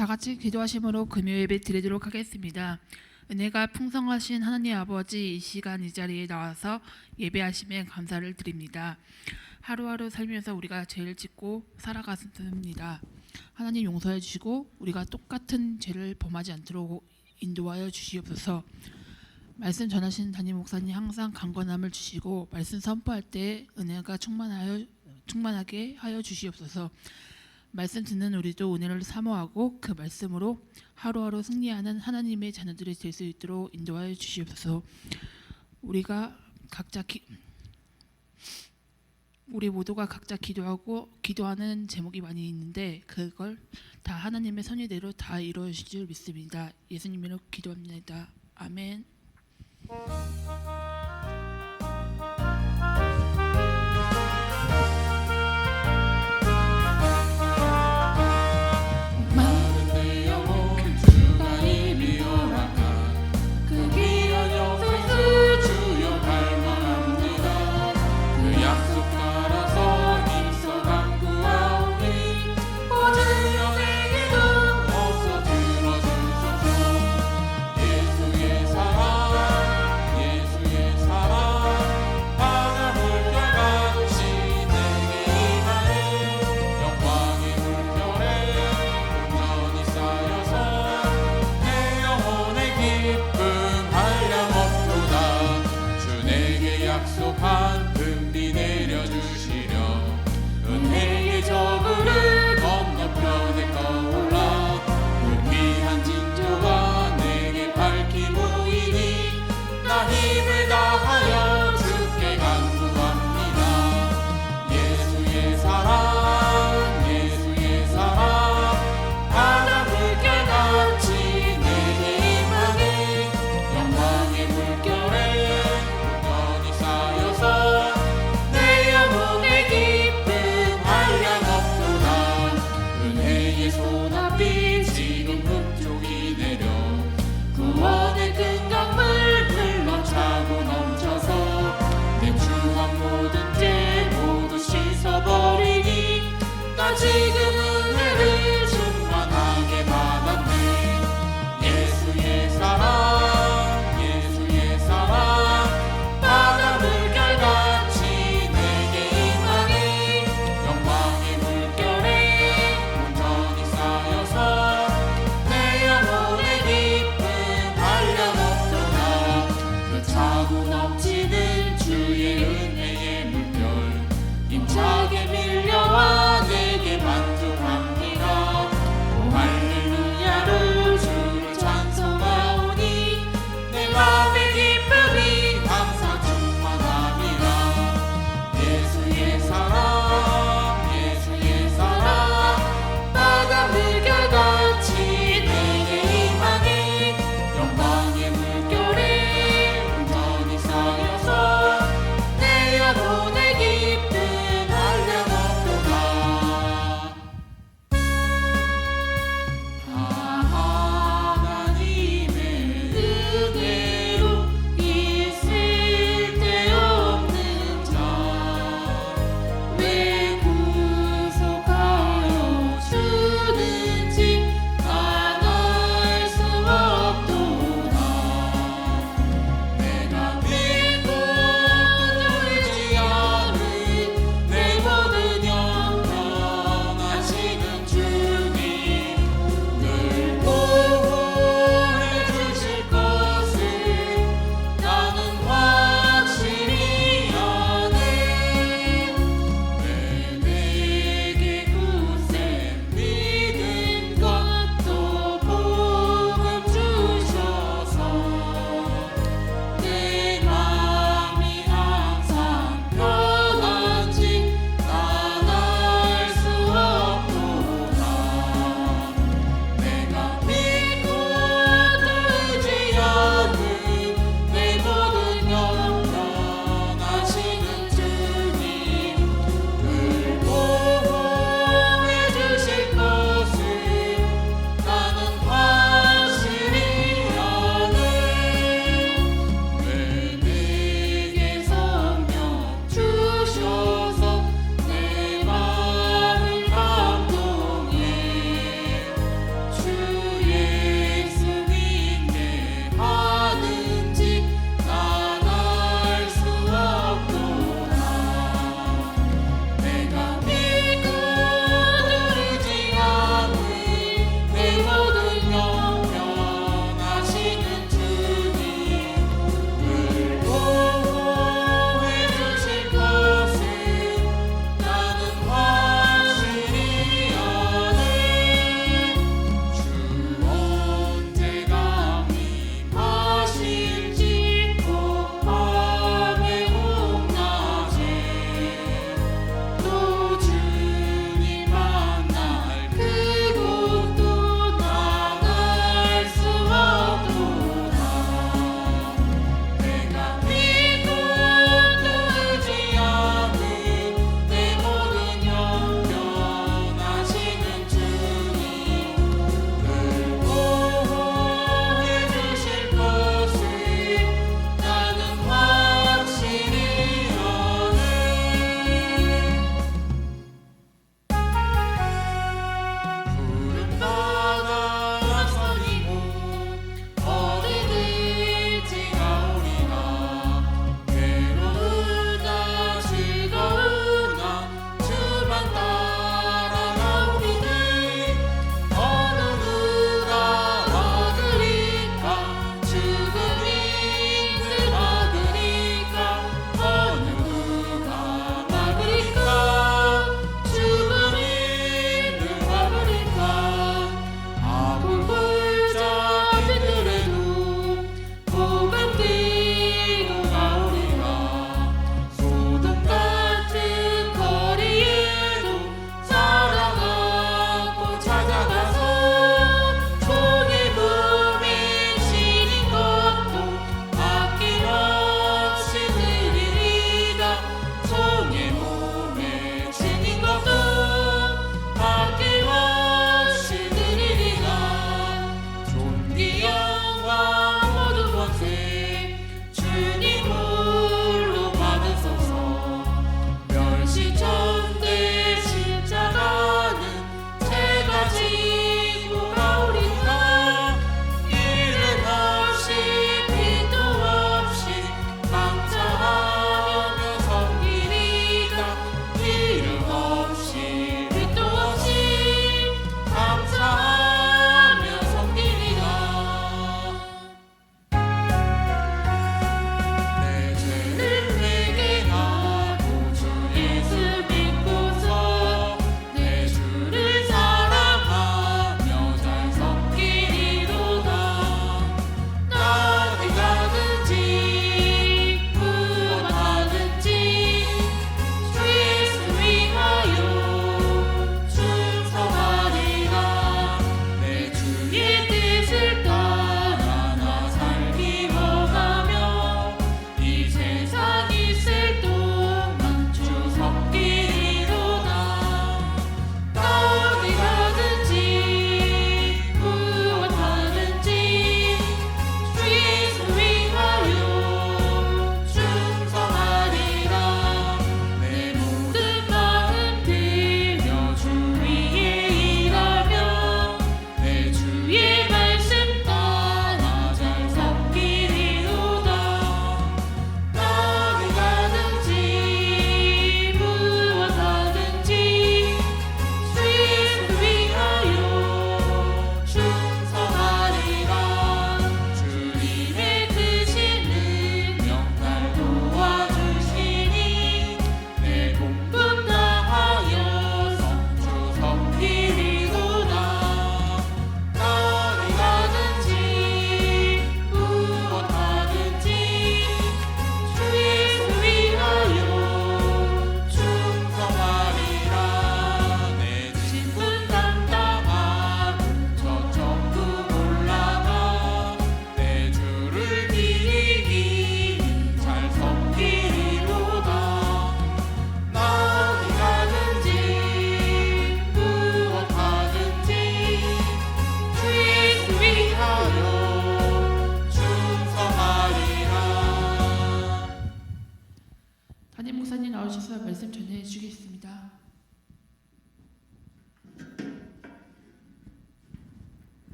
다 같이 기도하심으로 금요 예배 드리도록 하겠습니다. 은혜가 풍성하신 하나님 아버지, 이 시간 이 자리에 나와서 예배하심에 감사를 드립니다. 하루하루 살면서 우리가 죄를 짓고 살아갔습니다. 하나님 용서해 주시고 우리가 똑같은 죄를 범하지 않도록 인도하여 주시옵소서. 말씀 전하신 담임 목사님 항상 강건함을 주시고 말씀 선포할 때 은혜가 충만하게 하여 주시옵소서. 말씀 듣는 우리도 은혜를 사모하고 그 말씀으로 하루하루 승리하는 하나님의 자녀들이 될 수 있도록 인도하여 주시옵소서. 우리 모두가 각자 기도하는 제목이 많이 있는데 그걸 다 하나님의 선의대로 다 이루어 주실 줄 믿습니다. 예수님으로 기도합니다. 아멘. 예수의 사랑 예수의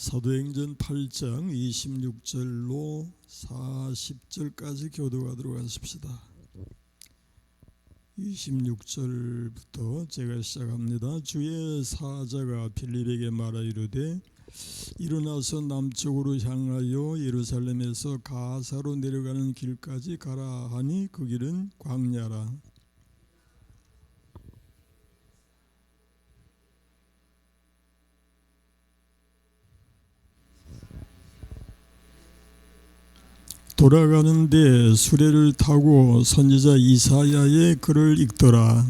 사도행전 8장 26절로 40절까지 교도하도록 하십시다. 26절부터 제가 시작합니다. 주의 사자가 빌립에게 말하 이르되 일어나서 남쪽으로 향하여 예루살렘에서 가사로 내려가는 길까지 가라 하니 그 길은 광야라. 돌아가는데 수레를 타고 선지자 이사야의 글을 읽더라.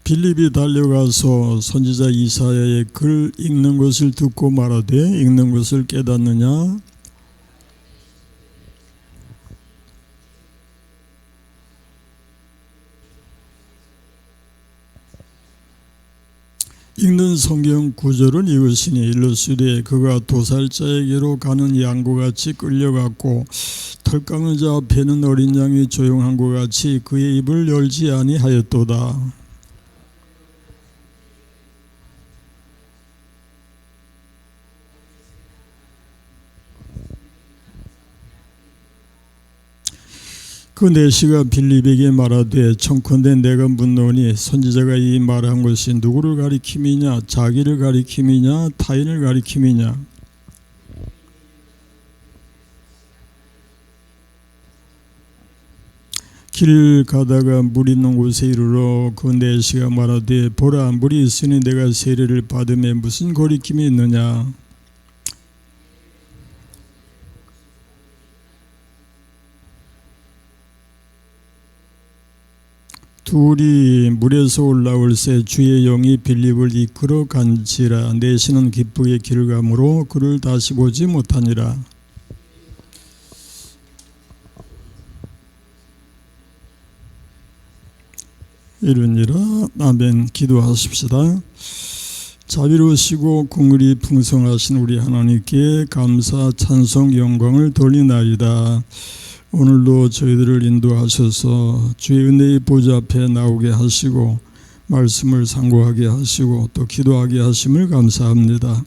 빌립이 달려가서 선지자 이사야의 글 읽는 것을 듣고 말하되 읽는 것을 깨닫느냐? 읽는 성경 구절은 이것이니 일러스되 그가 도살자에게로 가는 양구같이 끌려갔고 털 깎는 자 앞에는 어린 양이 조용한 것 같이 그의 입을 열지 아니하였도다. 그 내시가 빌립에게 말하되 청컨대 내가 묻노니 선지자가 이 말한 것이 누구를 가리킴이냐 자기를 가리킴이냐 타인을 가리킴이냐. 길 가다가 물 있는 곳에 이르러 그 내시가 말하되 보라 물이 있으니 내가 세례를 받음에 무슨 거리낌이 있느냐. 둘이 물에서 올라올새 주의 영이 빌립을 이끌어 간지라. 내시는 기쁘게 길을 가므로 그를 다시 보지 못하니라. 이르니라. 아멘. 기도하십시다. 자비로우시고 긍휼이 풍성하신 우리 하나님께 감사 찬송 영광을 돌리나이다. 오늘도 저희들을 인도하셔서 주의 은혜의 보좌 앞에 나오게 하시고 말씀을 상고하게 하시고 또 기도하게 하심을 감사합니다.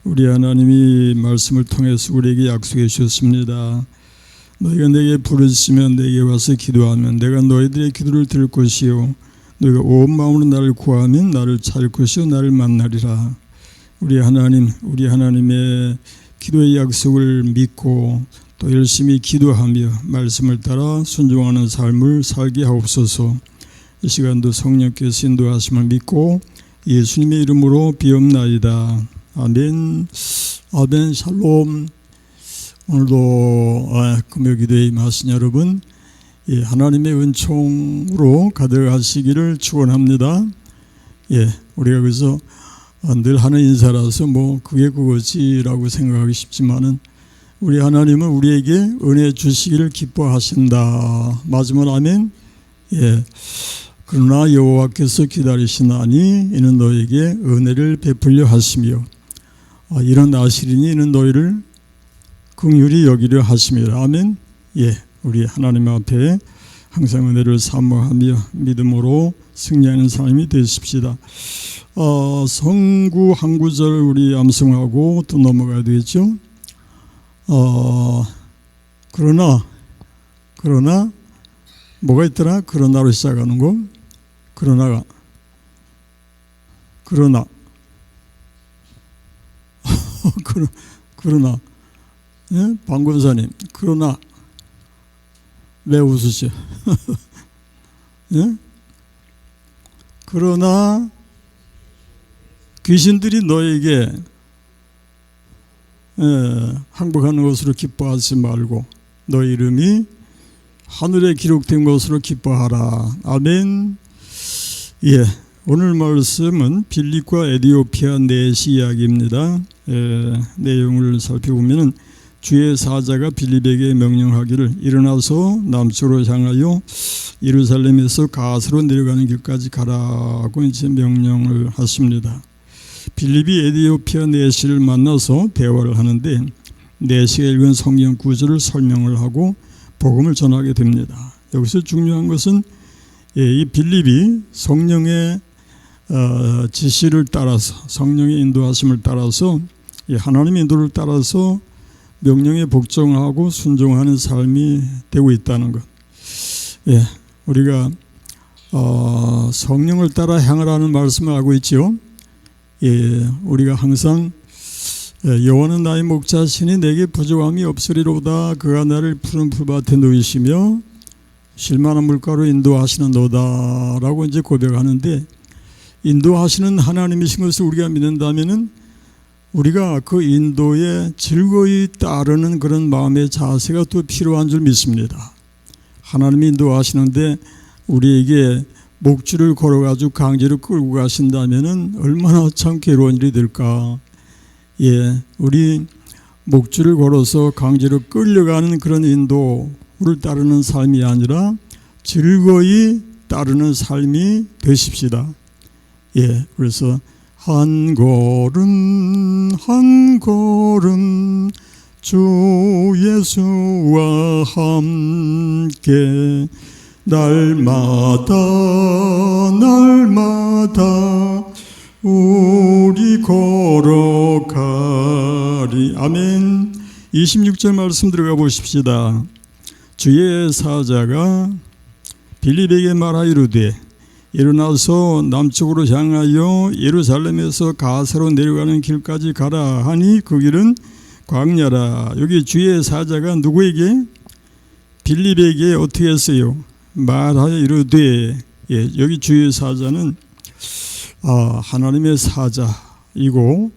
우리 하나님이 말씀을 통해서 우리에게 약속해 주셨습니다. 너희가 내게 부르시면 내게 와서 기도하면 내가 너희들의 기도를 들을 것이요 너희가 온 마음으로 나를 구하면 나를 찾을 것이요 나를 만나리라. 우리 하나님, 우리 하나님의 기도의 약속을 믿고 또 열심히 기도하며 말씀을 따라 순종하는 삶을 살게 하옵소서. 이 시간도 성령께서 인도하심을 믿고 예수님의 이름으로 비옵나이다. 아멘. 아멘. 샬롬. 오늘도 금요기도에 임하신 여러분 하나님의 은총으로 가득하시기를 축원합니다. 우리가 그래서 늘 하는 인사라서 그게 그거지라고 생각하기 쉽지만은 우리 하나님은 우리에게 은혜 주시기를 기뻐하신다. 맞으면 아멘. 그러나 여호와께서 기다리시나니 이는 너에게 은혜를 베풀려 하시며 일어나시리니 이는 너희를 긍휼히 여기려 하심이라. 아멘. 우리 하나님 앞에 항상 은혜를 사모하며 믿음으로 승리하는 삶이 되십시다. 성구 한 구절 우리 암송하고 또 넘어가야 되겠죠. 그러나 뭐가 있더라? 그러나로 시작하는 거. 그러나 방권사님 그러나 왜 웃으시죠? 그러나 귀신들이 너에게 항복하는 것으로 기뻐하지 말고 너 이름이 하늘에 기록된 것으로 기뻐하라. 아멘. 오늘 말씀은 빌립과 에디오피아 내시 이야기입니다. 내용을 살펴보면 주의 사자가 빌립에게 명령하기를 일어나서 남쪽으로 향하여 예루살렘에서 가사로 내려가는 길까지 가라고 이제 명령을 하십니다. 빌립이 에디오피아 내시를 만나서 대화를 하는데 내시가 읽은 성경 구절을 설명을 하고 복음을 전하게 됩니다. 여기서 중요한 것은 이 빌립이 성령의 지시를 따라서, 성령의 인도하심을 따라서, 하나님의 인도를 따라서 명령에 복종하고 순종하는 삶이 되고 있다는 것. 우리가 성령을 따라 향하라는 말씀을 하고 있지요. 우리가 항상 여호와는 나의 목자시니 내게 부족함이 없으리로다. 그가 나를 푸른 풀밭에 누이시며 쉴만한 물가로 인도하시는도다 라고 이제 고백하는데, 인도하시는 하나님이신 것을 우리가 믿는다면은 우리가 그 인도에 즐거이 따르는 그런 마음의 자세가 또 필요한 줄 믿습니다. 하나님이 인도하시는데 우리에게 목줄을 걸어가지고 강제로 끌고 가신다면은 얼마나 참 괴로운 일이 될까. 우리 목줄을 걸어서 강제로 끌려가는 그런 인도를 따르는 삶이 아니라 즐거이 따르는 삶이 되십시다. 그래서 한 걸음 한 걸음 주 예수와 함께 날마다 날마다 우리 걸어가리. 아멘. 26절 말씀 들어가 보십시다. 주의 사자가 빌립에게 말하이르되 일어나서 남쪽으로 향하여 예루살렘에서 가사로 내려가는 길까지 가라 하니 그 길은 광야라. 여기 주의 사자가 누구에게? 빌립에게 어떻게 했어요? 말하여 이르되. 여기 주의 사자는 하나님의 사자이고,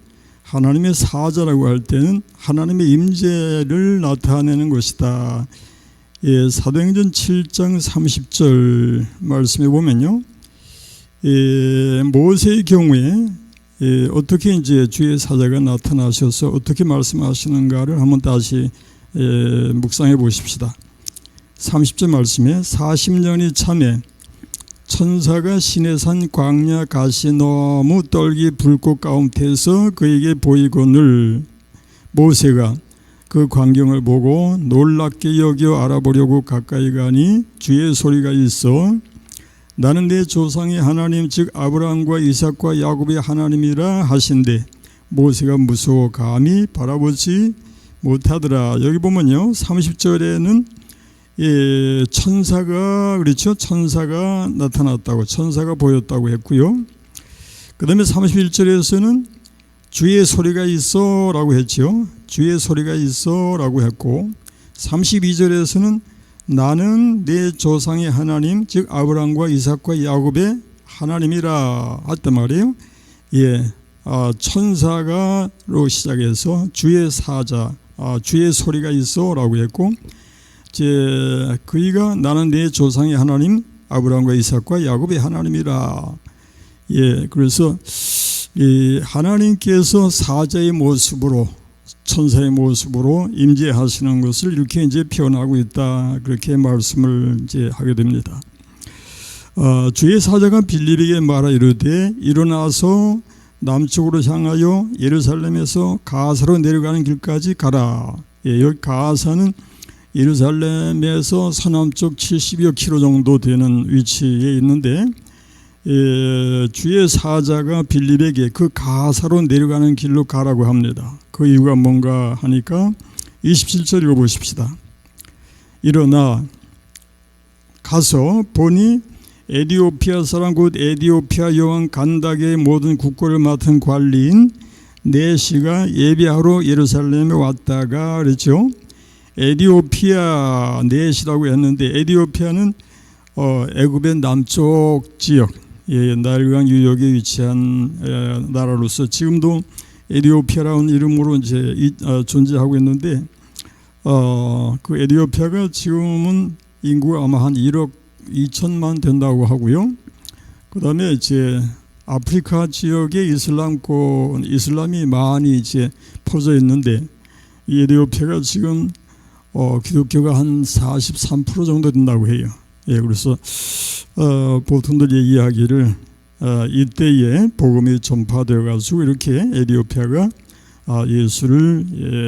하나님의 사자라고 할 때는 하나님의 임재를 나타내는 것이다. 사도행전 7장 30절 말씀에 보면요, 모세의 경우에 어떻게 이제 주의 사자가 나타나셔서 어떻게 말씀하시는가를 한번 다시 묵상해 보십시다. 30절 말씀에 40년이 참에 천사가 시내산 광야 가시 너무 떨기 불꽃 가운데서 그에게 보이거늘 모세가 그 광경을 보고 놀랍게 여겨 알아보려고 가까이 가니 주의 소리가 있어 나는 내 조상의 하나님 즉 아브라함과 이삭과 야곱의 하나님이라 하신대 모세가 무서워 감히 바라보지 못하더라. 여기 보면요 30절에는 천사가, 그렇죠, 천사가 나타났다고, 천사가 보였다고 했고요. 그 다음에 31절에서는 주의 소리가 있어 라고 했죠. 주의 소리가 있어 라고 했고, 32절에서는 나는 내 조상의 하나님 즉 아브라함과 이삭과 야곱의 하나님이라 했단 말이에요. 천사가로 시작해서 주의 사자, 주의 소리가 있어 라고 했고, 그이가 나는 내 조상의 하나님 아브라함과 이삭과 야곱의 하나님이라. 그래서 이 하나님께서 사자의 모습으로, 천사의 모습으로 임재하시는 것을 이렇게 이제 표현하고 있다, 그렇게 말씀을 이제 하게 됩니다. 주의 사자가 빌립에게 말하 이르되 일어나서 남쪽으로 향하여 예루살렘에서 가사로 내려가는 길까지 가라. 여기 가사는 예루살렘에서 서남쪽 70여 킬로 정도 되는 위치에 있는데, 주의 사자가 빌립에게 그 가사로 내려가는 길로 가라고 합니다. 그 이유가 뭔가 하니까 27절 읽어보십시다. 일어나 가서 보니 에디오피아 사람 곧 에디오피아 여왕 간닥의 모든 국고를 맡은 관리인 네시가 예배하러 예루살렘에 왔다가 그랬죠. 에디오피아 넷이라고 했는데, 에디오피아는 애굽의 남쪽 지역, 나일강 유역에 위치한 나라로서 지금도 에디오피아라는 이름으로 이제 존재하고 있는데, 그 에디오피아가 지금은 인구가 아마 한 1억 2천만 된다고 하고요. 그 다음에 이제 아프리카 지역에 이슬람이 많이 이제 퍼져 있는데, 이 에디오피아가 지금 기독교가 한 43% 정도 된다고 해요. 그래서 보통들 얘기하기를 이때에 복음이 전파되어 가지고 이렇게 에디오피아가 예수를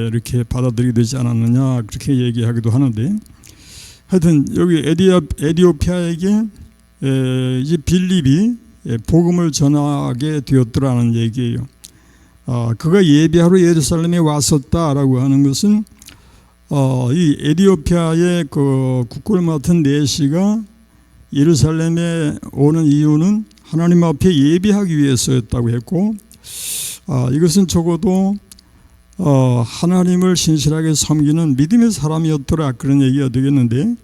이렇게 받아들이게 되지 않았느냐, 그렇게 얘기하기도 하는데, 하여튼 여기 에디오피아에게 이 빌립이 복음을 전하게 되었더라는 얘기예요. 그가 예배하러 예루살렘에 왔었다라고 하는 것은 이 에티오피아의 그 국고를 맡은 내시가 예루살렘에 오는 이유는 하나님 앞에 예배하기 위해서였다고 했고, 이것은 적어도 하나님을 신실하게 섬기는 믿음의 사람이었더라, 그런 얘기가 되겠는데,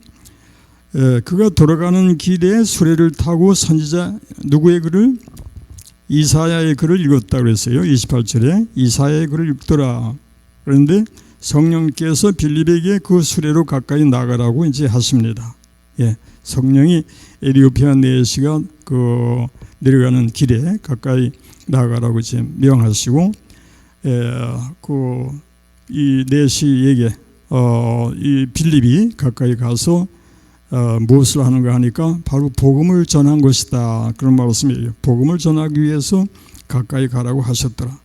그가 돌아가는 길에 수레를 타고 선지자 누구의 글을? 이사야의 글을 읽었다 그랬어요. 28절에 이사야의 글을 읽더라. 그런데 성령께서 빌립에게 그 수레로 가까이 나가라고 이제 하십니다. 성령이 에티오피아 내시가 그 내려가는 길에 가까이 나가라고 이제 명하시고, 이 내시에게 이 빌립이 가까이 가서 무엇을 하는가 하니까 바로 복음을 전한 것이다, 그런 말씀이에요. 복음을 전하기 위해서 가까이 가라고 하셨더라.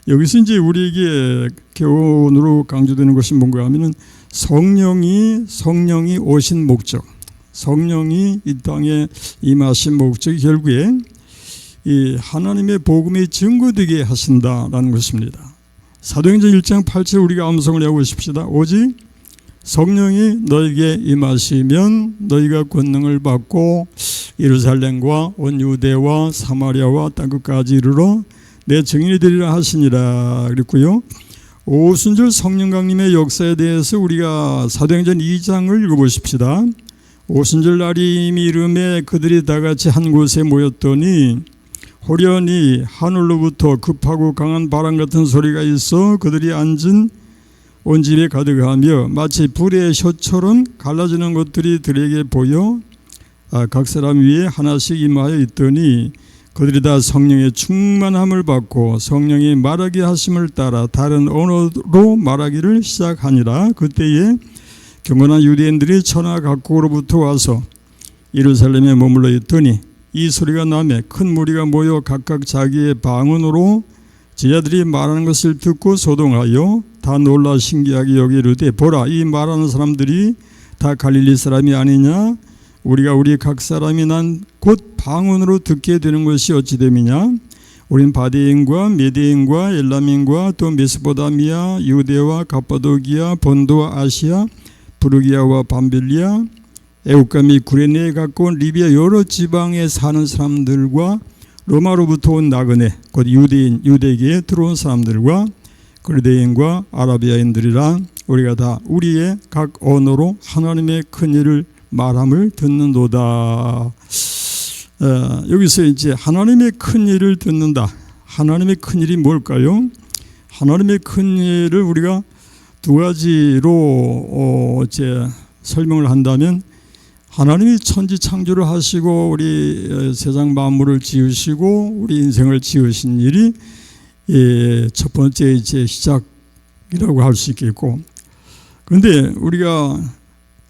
여기서 이제 우리에게 교훈으로 강조되는 것이 뭔가 하면은 성령이 오신 목적, 성령이 이 땅에 임하신 목적이 결국에 이 하나님의 복음이 증거되게 하신다라는 것입니다. 사도행전 1장 8절 우리가 암송을 해보십시다. 오직 성령이 너에게 임하시면 너희가 권능을 받고 예루살렘과 온 유대와 사마리아와 땅끝까지 이르러 내 증인이 되리라 하시니라 그랬고요. 오순절 성령 강림의 역사에 대해서 우리가 사도행전 2장을 읽어보십시다. 오순절 날이 이름에 그들이 다 같이 한 곳에 모였더니 호련히 하늘로부터 급하고 강한 바람 같은 소리가 있어 그들이 앉은 온 집에 가득하며 마치 불의 혀처럼 갈라지는 것들이 들에게 보여 각 사람 위에 하나씩 임하여 있더니 그들이 다 성령의 충만함을 받고 성령이 말하게 하심을 따라 다른 언어로 말하기를 시작하니라. 그때에 경건한 유대인들이 천하 각국으로부터 와서 예루살렘에 머물러 있더니 이 소리가 나매 큰 무리가 모여 각각 자기의 방언으로 제자들이 말하는 것을 듣고 소동하여 다 놀라 신기하게 여기르되 보라, 이 말하는 사람들이 다 갈릴리 사람이 아니냐? 우리가 우리 각 사람이 난 곧 방언으로 듣게 되는 것이 어찌 됨이냐? 우린 바데인과 메데인과 엘람인과 또 메소포타미아, 유대와 갑바도기아, 본도와 아시아, 부르기아와 밤빌리아, 애국가 및 구레네에 가까운 리비아 여러 지방에 사는 사람들과 로마로부터 온 나그네 곧 유대계에 들어온 사람들과 그리대인과 아라비아인들이라 우리가 다 우리의 각 언어로 하나님의 큰 일을 말함을 듣는도다. 여기서 이제 하나님의 큰 일을 듣는다. 하나님의 큰 일이 뭘까요? 하나님의 큰 일을 우리가 두 가지로 이제 설명을 한다면, 하나님이 천지 창조를 하시고 우리 세상 만물을 지으시고 우리 인생을 지으신 일이 첫 번째 이제 시작이라고 할 수 있겠고, 그런데 우리가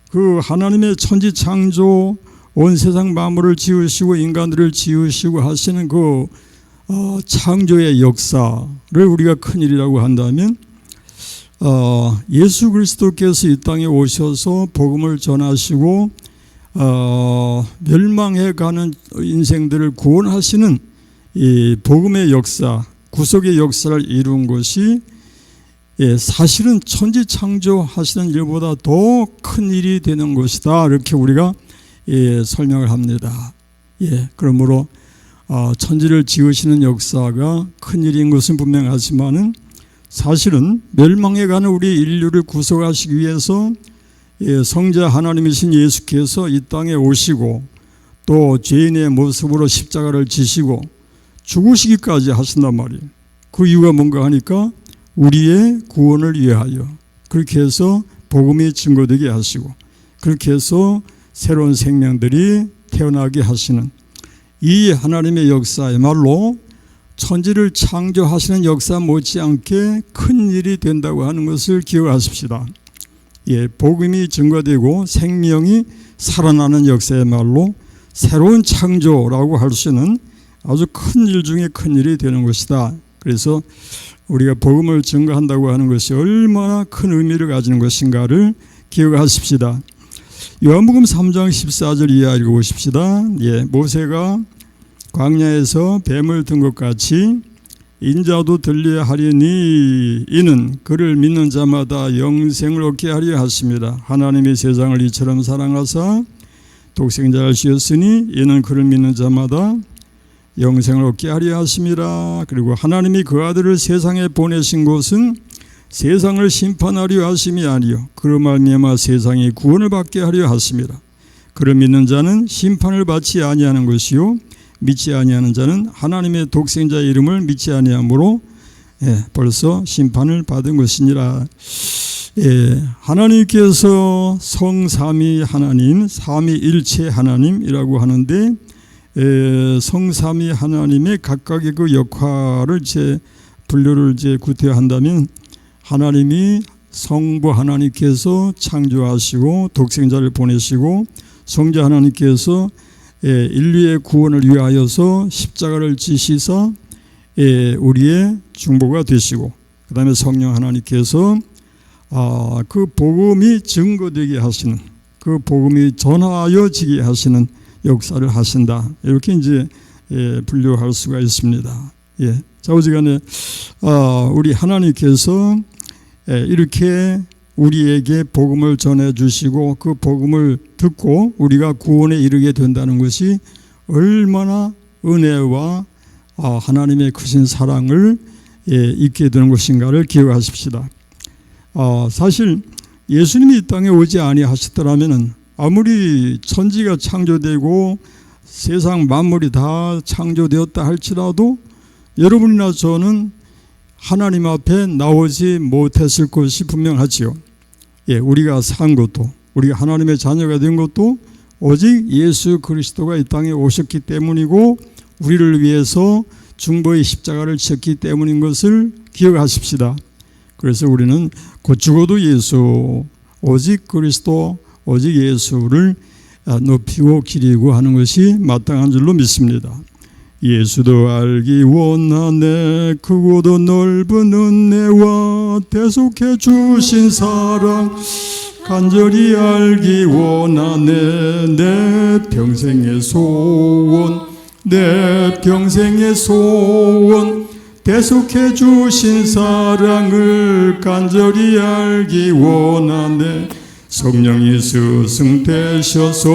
그 하나님의 천지 창조, 온 세상 만물을 지으시고 인간들을 지으시고 하시는 그 창조의 역사를 우리가 큰일이라고 한다면, 예수 그리스도께서 이 땅에 오셔서 복음을 전하시고 멸망해가는 인생들을 구원하시는 이 복음의 역사, 구속의 역사를 이룬 것이 사실은 천지 창조하시는 일보다 더 큰 일이 되는 것이다, 이렇게 우리가 설명을 합니다. 그러므로 천지를 지으시는 역사가 큰 일인 것은 분명하지만은 사실은 멸망해가는 우리 인류를 구속하시기 위해서 성자 하나님이신 예수께서 이 땅에 오시고 또 죄인의 모습으로 십자가를 지시고 죽으시기까지 하신단 말이에요. 그 이유가 뭔가 하니까 우리의 구원을 위하여, 그렇게 해서 복음이 증거되게 하시고 그렇게 해서 새로운 생명들이 태어나게 하시는 이 하나님의 역사야말로 천지를 창조하시는 역사 못지않게 큰 일이 된다고 하는 것을 기억하십시다. 복음이 증거되고 생명이 살아나는 역사야말로 새로운 창조라고 할 수 있는 아주 큰 일 중에 큰 일이 되는 것이다. 그래서 우리가 복음을 증거한다고 하는 것이 얼마나 큰 의미를 가지는 것인가를 기억하십시다. 요한복음 3장 14절 이하 읽어보십시다. 예, 모세가 광야에서 뱀을 든 것 같이 인자도 들려야 하리니 이는 그를 믿는 자마다 영생을 얻게 하려 하십니다. 하나님이 세상을 이처럼 사랑하사 독생자를 주셨으니 이는 그를 믿는 자마다 영생을 얻게 하려 하심이라. 그리고 하나님이 그 아들을 세상에 보내신 것은 세상을 심판하려 하심이 아니요 그로 말미암아 세상이 구원을 받게 하려 하심이라. 그를 믿는 자는 심판을 받지 아니하는 것이요 믿지 아니하는 자는 하나님의 독생자의 이름을 믿지 아니하므로 벌써 심판을 받은 것이니라. 하나님께서 성삼위 하나님, 삼위일체 하나님이라고 하는데 성삼위 하나님의 각각의 그 역할을 분류를 구태한다면 하나님이 성부 하나님께서 창조하시고 독생자를 보내시고 성자 하나님께서 인류의 구원을 위하여서 십자가를 지시사 우리의 중보가 되시고, 그 다음에 성령 하나님께서 그 복음이 증거되게 하시는, 그 복음이 전하여지게 하시는 역사를 하신다. 이렇게 이제 분류할 수가 있습니다. 자, 어지간에 우리 하나님께서 이렇게 우리에게 복음을 전해주시고 그 복음을 듣고 우리가 구원에 이르게 된다는 것이 얼마나 은혜와 하나님의 크신 사랑을 잊게 되는 것인가를 기억하십시다. 사실 예수님이 이 땅에 오지 아니하셨더라면 아무리 천지가 창조되고 세상 만물이 다 창조되었다 할지라도 여러분이나 저는 하나님 앞에 나오지 못했을 것이 분명하지요. 우리가 산 것도, 우리가 하나님의 자녀가 된 것도 오직 예수 그리스도가 이 땅에 오셨기 때문이고 우리를 위해서 중보의 십자가를 지었기 때문인 것을 기억하십시다. 그래서 우리는 곧 죽어도 예수, 오직 그리스도, 오직 예수를 높이고 기리고 하는 것이 마땅한 줄로 믿습니다. 예수도 알기 원하네 크고도 넓은 은혜와 대속해 주신 사랑 간절히 알기 원하네. 내 평생의 소원, 내 평생의 소원, 대속해 주신 사랑을 간절히 알기 원하네. 성령이 스승되셔서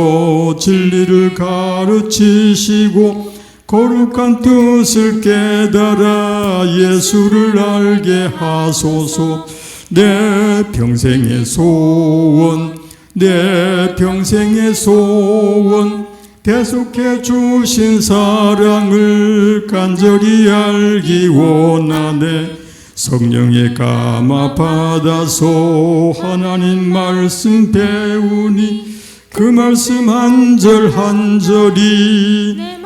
진리를 가르치시고 거룩한 뜻을 깨달아 예수를 알게 하소서. 내 평생의 소원, 내 평생의 소원, 대속해 주신 사랑을 간절히 알기 원하네. 성령의 감화 받아서 하나님 말씀 배우니 그 말씀 한 절 한 절이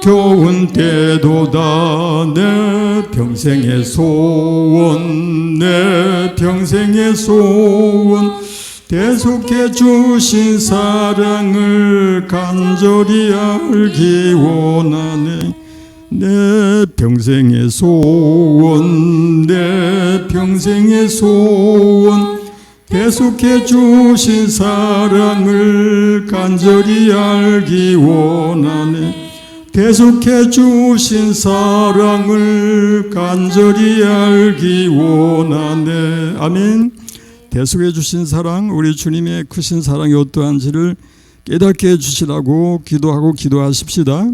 교훈 때도다. 내 평생의 소원, 내 평생의 소원, 대속해 주신 사랑을 간절히 알기 원하네. 내 평생의 소원, 내 평생의 소원, 대속해 주신 사랑을 간절히 알기 원하네. 대속해 주신 사랑을 간절히 알기 원하네. 아멘. 대속해 주신 사랑, 우리 주님의 크신 사랑이 어떠한지를 깨닫게 해주시라고 기도하고 기도하십시다.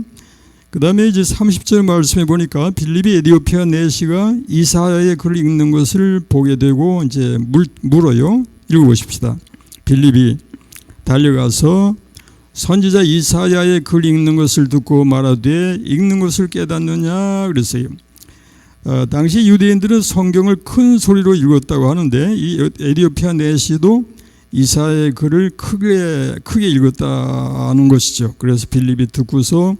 그 다음에 이제 30절 말씀해 보니까 빌립이 에디오피아 내시가 이사야의 글을 읽는 것을 보게 되고 이제 물어요. 읽어보십시다. 빌립이 달려가서 선지자 이사야의 글 읽는 것을 듣고 말하되 읽는 것을 깨닫느냐 그랬어요. 당시 유대인들은 성경을 큰 소리로 읽었다고 하는데 이 에디오피아 내시도 이사야의 글을 크게 읽었다는 것이죠. 그래서 빌립이 듣고서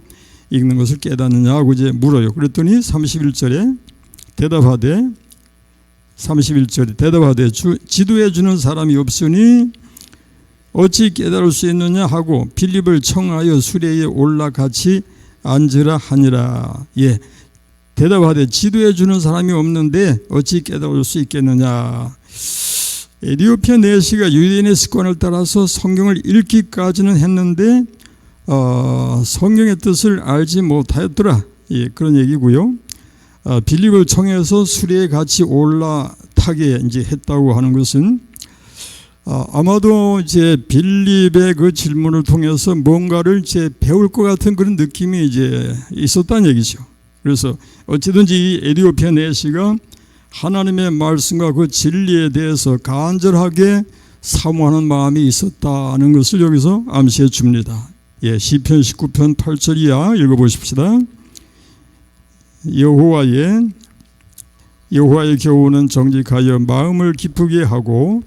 읽는 것을 깨닫느냐고 이제 물어요. 그랬더니 31절에 대답하되 지도해 주는 사람이 없으니 어찌 깨달을 수 있느냐 하고 빌립을 청하여 수레에 올라 같이 앉으라 하니라. 대답하되 지도해 주는 사람이 없는데 어찌 깨달을 수 있겠느냐. 에디오피아 내시가 유대인의 습관을 따라서 성경을 읽기까지는 했는데 성경의 뜻을 알지 못하였더라. 예, 그런 얘기고요. 빌립을 청해서 수레에 같이 올라타게 이제 했다고 하는 것은 아마도 이제 빌립의 그 질문을 통해서 뭔가를 이제 배울 것 같은 그런 느낌이 이제 있었다는 얘기죠. 그래서 어찌든지 이 에디오피아 내시가 하나님의 말씀과 그 진리에 대해서 간절하게 사모하는 마음이 있었다는 것을 여기서 암시해 줍니다. 예, 시편 19편 8절 이하 읽어보십시다. 여호와의 교훈은 정직하여 마음을 기쁘게 하고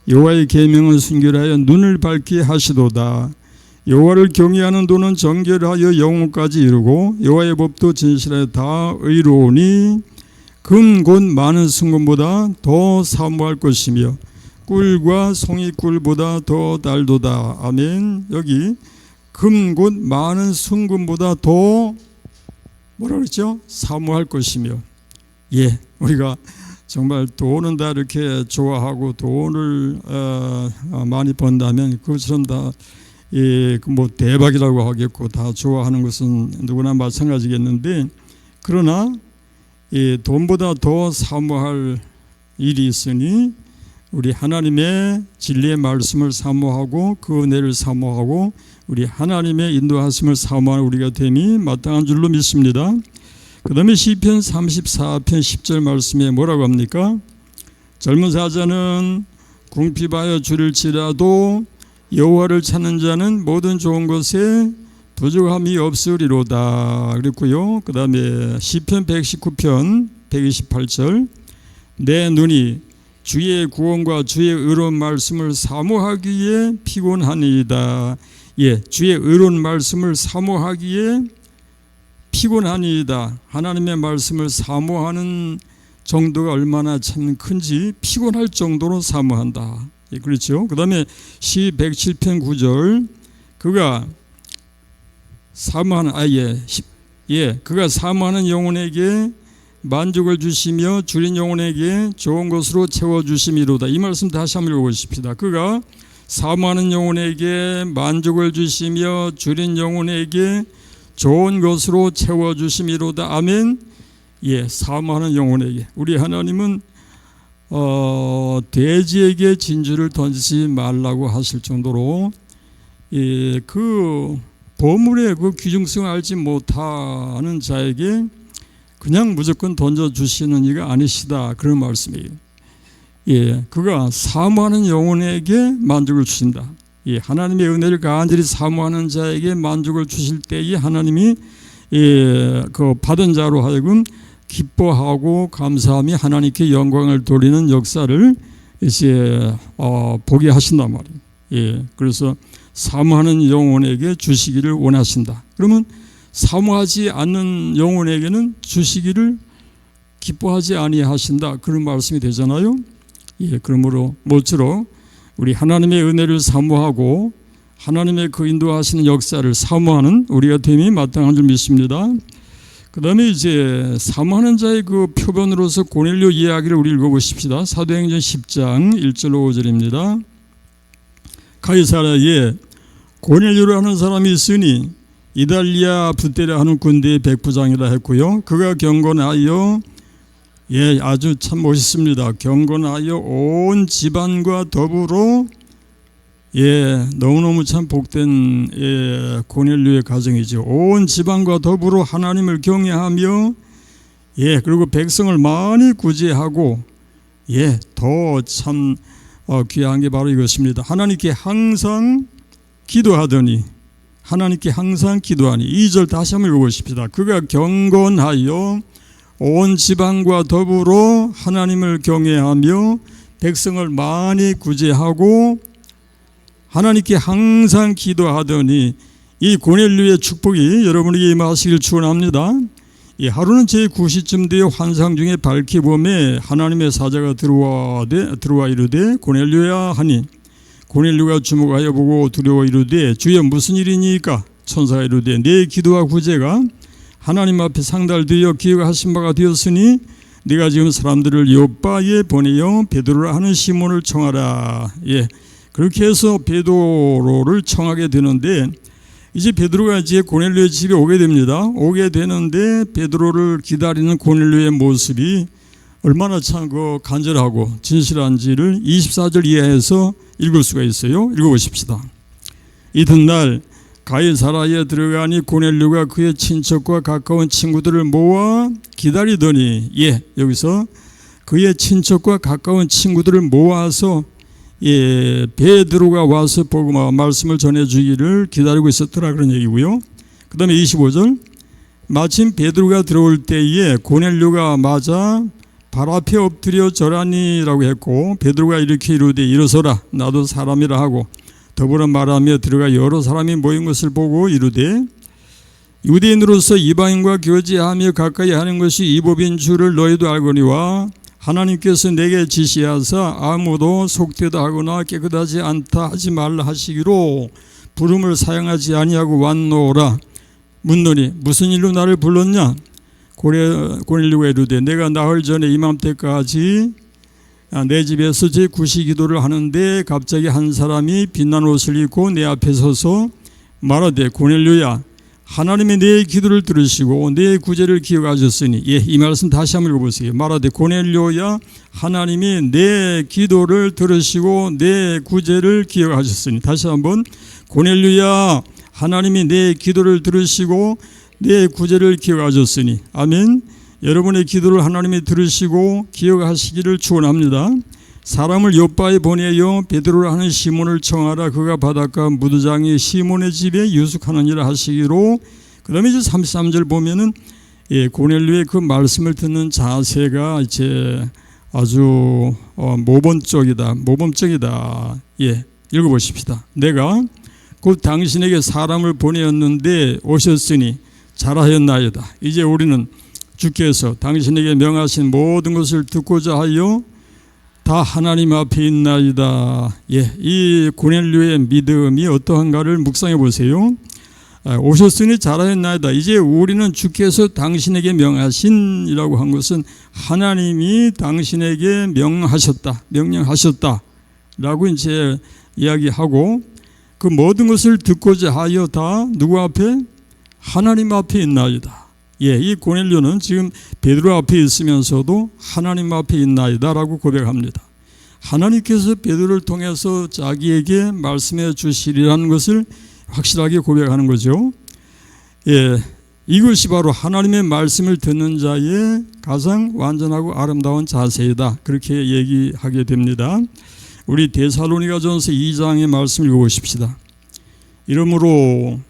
여호와의 계명은 순결하여 눈을 밝게 하시도다. 여호와를 경외하는 도는 정결하여 영혼까지 이루고 여호와의 법도 진실하여 다 의로우니 금 곧 많은 순금보다 더 사모할 것이며 꿀과 송이꿀보다 더 달도다. 아멘. 여기 금 곧 많은 순금보다 더 뭐라 그랬죠? 사모할 것이며. 예, 우리가 정말 돈은 다 이렇게 좋아하고 돈을 많이 번다면 그것처럼 다 뭐 대박이라고 하겠고 다 좋아하는 것은 누구나 마찬가지겠는데, 그러나 돈보다 더 사모할 일이 있으니 우리 하나님의 진리의 말씀을 사모하고 그 은혜를 사모하고 우리 하나님의 인도하심을 사모하는 우리가 됨이 마땅한 줄로 믿습니다. 그 다음에 시편 34편 10절 말씀에 뭐라고 합니까? 젊은 사자는 궁핍하여 줄일지라도 여호와를 찾는 자는 모든 좋은 것에 부족함이 없으리로다 그랬고요. 그 다음에 시편 119편 128절 내 눈이 주의 구원과 주의 의로운 말씀을 사모하기에 피곤하니이다. 예, 주의 의로운 말씀을 사모하기에 피곤하니이다. 하나님의 말씀을 사모하는 정도가 얼마나 참 큰지 피곤할 정도로 사모한다. 예, 그렇죠. 그 다음에 시 107편 9절 그가 사모하는 그가 사모하는 영혼에게 만족을 주시며 줄인 영혼에게 좋은 것으로 채워주심이로다. 이 말씀 다시 한번 읽어보십시다. 그가 사모하는 영혼에게 만족을 주시며 줄인 영혼에게 좋은 것으로 채워주심이로다. 아멘. 예, 사모하는 영혼에게. 우리 하나님은 돼지에게 진주를 던지지 말라고 하실 정도로 그 보물의 그 귀중성을 알지 못하는 자에게 그냥 무조건 던져주시는 이가 아니시다. 그런 말씀이에요. 예, 그가 사모하는 영혼에게 만족을 주신다. 예, 하나님의 은혜를 간절히 사모하는 자에게 만족을 주실 때에 하나님이 그 받은 자로 하여금 기뻐하고 감사함이 하나님께 영광을 돌리는 역사를 이제 보게 하신단 말이에요. 예, 그래서 사모하는 영혼에게 주시기를 원하신다. 그러면 사모하지 않는 영혼에게는 주시기를 기뻐하지 아니하신다. 그런 말씀이 되잖아요. 예, 그러므로 모쪼록 우리 하나님의 은혜를 사모하고 하나님의 그 인도하시는 역사를 사모하는 우리가 됨이 마땅한 줄 믿습니다. 그 다음에 이제 사모하는 자의 그 표본으로서 고넬료 이야기를 우리 읽어보십시다. 사도행전 10장 1절로 5절입니다. 가이사랴에 고넬료를 하는 사람이 있으니 이달리아 붓대라 하는 군대의 백부장이라 했고요. 그가 경건하여 아주 참 멋있습니다. 경건하여 온 집안과 더불어 너무너무 참 복된 고넬료의 가정이죠. 온 집안과 더불어 하나님을 경외하며 그리고 백성을 많이 구제하고 더 참 귀한 게 바로 이것입니다. 하나님께 항상 기도하더니 2절 다시 한번 읽어보십시다. 그가 경건하여 온 지방과 더불어 하나님을 경외하며 백성을 많이 구제하고 하나님께 항상 기도하더니 이 고넬료의 축복이 여러분에게 임하시길 축원합니다. 이 하루는 제9시쯤 되어 환상 중에 밝히 보매 하나님의 사자가 들어와 이르되 고넬료야 하니 고넬료가 주목하여 보고 두려워 이르되 주여 무슨 일이니까? 천사가 이르되 내 기도와 구제가 하나님 앞에 상달되어 기억하신 바가 되었으니 네가 지금 사람들을 요빠에 보내어 베드로라 하는 시몬을 청하라. 예, 그렇게 해서 베드로를 청하게 되는데 이제 베드로가 이제 고넬료의 집에 오게 됩니다. 오게 되는데 베드로를 기다리는 고넬료의 모습이 얼마나 참 간절하고 진실한지를 24절 이하에서 읽을 수가 있어요. 읽어보십시다. 이튿날 가이사라에 들어가니 고넬료가 그의 친척과 가까운 친구들을 모아 기다리더니, 예, 여기서 그의 친척과 가까운 친구들을 모아서 예, 베드로가 와서 복음화 말씀을 전해주기를 기다리고 있었더라 그런 얘기고요. 그 다음에 25절 마침 베드로가 들어올 때에 고넬료가 맞아 발 앞에 엎드려 절하니라고 했고 베드로가 이렇게 이르되 일어서라 나도 사람이라 하고 더불어 말하며 들어가 여러 사람이 모인 것을 보고 이르되 유대인으로서 이방인과 교제하며 가까이 하는 것이 이 법인 줄을 너희도 알거니와 하나님께서 내게 지시하사 아무도 속되다 하거나 깨끗하지 않다 하지 말라 하시기로 부름을 사용하지 아니하고 왔노라. 묻노니 무슨 일로 나를 불렀냐? 고넬료가 이르되 내가 나흘 전에 이맘때까지 내 집에서 제 구시 기도를 하는데 갑자기 한 사람이 빛난 옷을 입고 내 앞에 서서 말하되 고넬료야 하나님이 내 기도를 들으시고 내 구제를 기억하셨으니, 예, 이 말씀 다시 한번 읽어보세요. 말하되 고넬료야 하나님이 내 기도를 들으시고 내 구제를 기억하셨으니. 다시 한번 고넬료야 하나님이 내 기도를 들으시고 내 구제를 기억하셨으니. 아멘. 여러분의 기도를 하나님이 들으시고 기억하시기를 축원합니다. 사람을 요빠에 보내어 베드로라 하는 시몬을 청하라. 그가 바닷가 무두장이 시몬의 집에 유숙하느니라 하시기로. 그 다음에 이제 33절 보면은 예, 고넬료의 그 말씀을 듣는 자세가 이제 아주 모범적이다. 예, 읽어보십시다. 내가 곧 당신에게 사람을 보내었는데 오셨으니 잘하였나이다. 이제 우리는 주께서 당신에게 명하신 모든 것을 듣고자 하여 다 하나님 앞에 있나이다. 예, 이 고넬료의 믿음이 어떠한가를 묵상해 보세요. 오셨으니 잘하였나이다. 이제 우리는 주께서 당신에게 명하신이라고 한 것은 하나님이 당신에게 명령하셨다라고 이제 이야기하고 그 모든 것을 듣고자 하여 다 누구 앞에? 하나님 앞에 있나이다. 예, 이 고넬료는 지금 베드로 앞에 있으면서도 하나님 앞에 있나이다라고 고백합니다. 하나님께서 베드로를 통해서 자기에게 말씀해 주시리라는 것을 확실하게 고백하는 거죠. 예, 이것이 바로 하나님의 말씀을 듣는 자의 가장 완전하고 아름다운 자세이다. 그렇게 얘기하게 됩니다. 우리 데살로니가전서 2장의 말씀을 읽어보십시다. 이러므로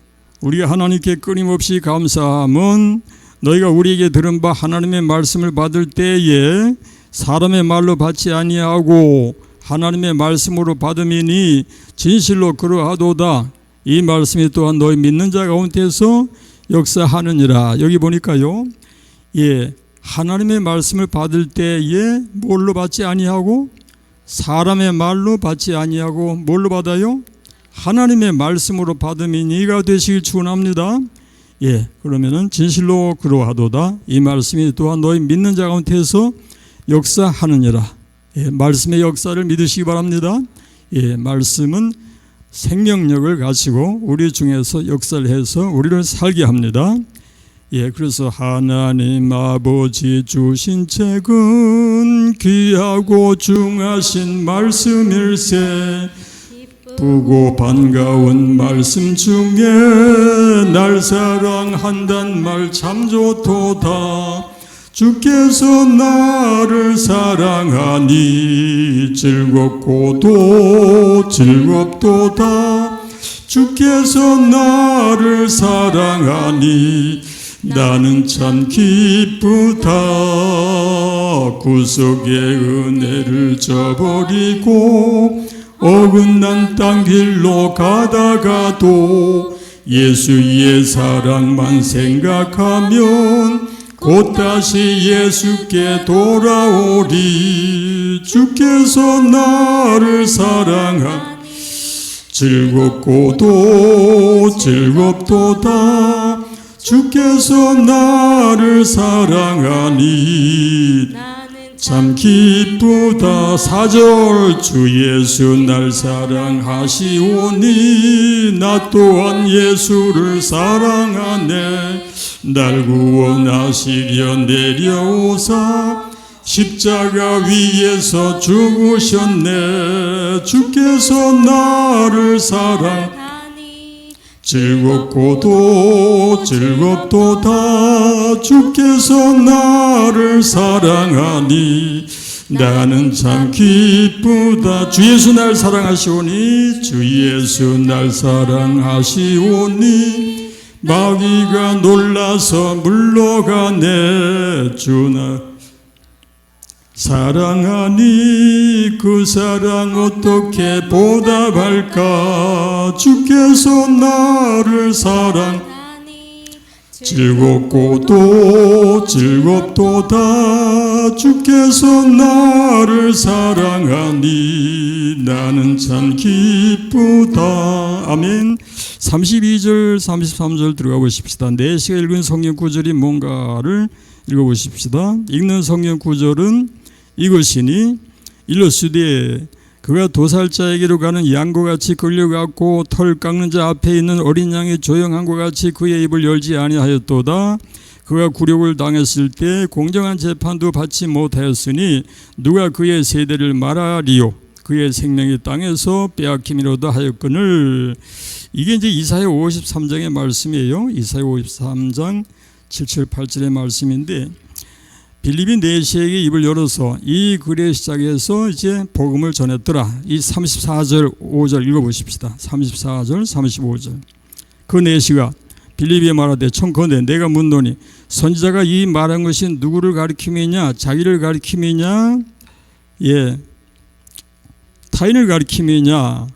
우리가 하나님께 끊임없이 감사함은 너희가 우리에게 들은 바 하나님의 말씀을 받을 때에 사람의 말로 받지 아니하고 하나님의 말씀으로 받음이니 진실로 그러하도다. 이 말씀이 또한 너희 믿는 자 가운데서 역사하느니라. 여기 보니까요, 예, 하나님의 말씀을 받을 때에 뭘로 받지 아니하고 사람의 말로 받지 아니하고 뭘로 받아요? 하나님의 말씀으로 받음이 이가 되시길 축원합니다. 예, 그러면은 진실로 그러하도다. 이 말씀이 또한 너희 믿는 자 가운데서 역사하느니라. 예, 말씀의 역사를 믿으시기 바랍니다. 예, 말씀은 생명력을 가지고 우리 중에서 역사를 해서 우리를 살게 합니다. 예, 그래서 하나님 아버지 주신 책은 귀하고 중하신 말씀일세. 기쁘고 반가운 말씀 중에 날 사랑한단 말 참 좋도다. 주께서 나를 사랑하니 즐겁고도 즐겁도다. 주께서 나를 사랑하니 나는 참 기쁘다. 구속의 은혜를 저버리고 어긋난 땅 길로 가다가도 예수의 사랑만 생각하면 곧 다시 예수께 돌아오리. 주께서 나를 사랑하니 즐겁고도 즐겁도다. 주께서 나를 사랑하니 참 기쁘다. 4절 주 예수 날 사랑하시오니 나 또한 예수를 사랑하네. 날 구원하시려 내려오사 십자가 위에서 죽으셨네. 주께서 나를 즐겁고도 즐겁도다. 주께서 나를 사랑하니 나는 참 기쁘다. 주 예수 날 사랑하시오니 주 예수 날 사랑하시오니 마귀가 놀라서 물러가네. 주 나 사랑하니 그 사랑 어떻게 보답할까. 주께서 나를 즐겁고도 즐겁도다. 주께서 나를 사랑하니 나는 참 기쁘다. 아멘. 32절 33절 들어가 보십시다. 4시가 읽은 성경 구절이 뭔가를 읽어보십시다. 읽는 성경 구절은 이것이니 일러스되 그가 도살자에게로 가는 양과 같이 끌려갔고 털 깎는 자 앞에 있는 어린 양이 조용함과 같이 그의 입을 열지 아니하였도다. 그가 굴욕을 당했을 때 공정한 재판도 받지 못하였으니 누가 그의 세대를 말하리요. 그의 생명이 땅에서 빼앗김이로다 하였거늘. 이게 이제 이사야 53장의 말씀이에요. 이사야 53장 7, 8절의 말씀인데 빌립이 내시에게 입을 열어서 이 글의 시작에서 이제 복음을 전했더라. 이 34절 5절 읽어보십시다. 34절 35절 그 내시가 빌립이 말하되 청컨대 내가 묻노니 선지자가 이 말한 것이 누구를 가리킴이냐 자기를 가리킴이냐 타인을 가리킴이냐.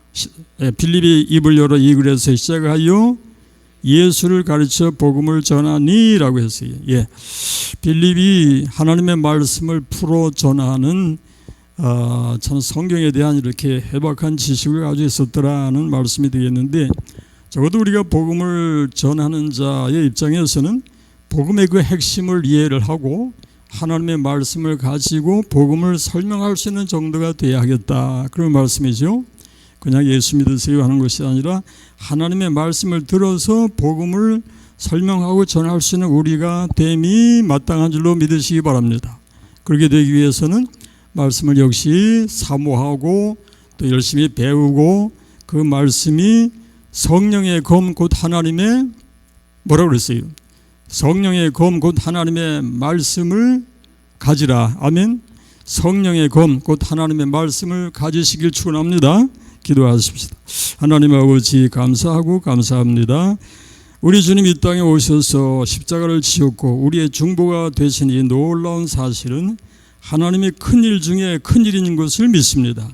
빌립이 입을 열어 이 글에서 시작하여 예수를 가르쳐 복음을 전하니라고 했어요. 빌립이 하나님의 말씀을 풀어 전하는 참 성경에 대한 이렇게 해박한 지식을 가지고 있었더라는 말씀이 되겠는데, 적어도 우리가 복음을 전하는 자의 입장에서는 복음의 그 핵심을 이해를 하고 하나님의 말씀을 가지고 복음을 설명할 수 있는 정도가 돼야 하겠다, 그런 말씀이죠. 그냥 예수 믿으세요 하는 것이 아니라 하나님의 말씀을 들어서 복음을 설명하고 전할 수 있는 우리가 됨이 마땅한 줄로 믿으시기 바랍니다. 그렇게 되기 위해서는 말씀을 역시 사모하고 또 열심히 배우고 그 말씀이 성령의 검 곧 하나님의 뭐라고 그랬어요? 성령의 검 곧 하나님의 말씀을 가지라. 아멘. 성령의 검 곧 하나님의 말씀을 가지시길 축원합니다. 기도하십시다. 하나님 아버지 감사하고 감사합니다. 우리 주님 이 땅에 오셔서 십자가를 지었고 우리의 중보가 되신 이 놀라운 사실은 하나님의 큰일 중에 큰일인 것을 믿습니다.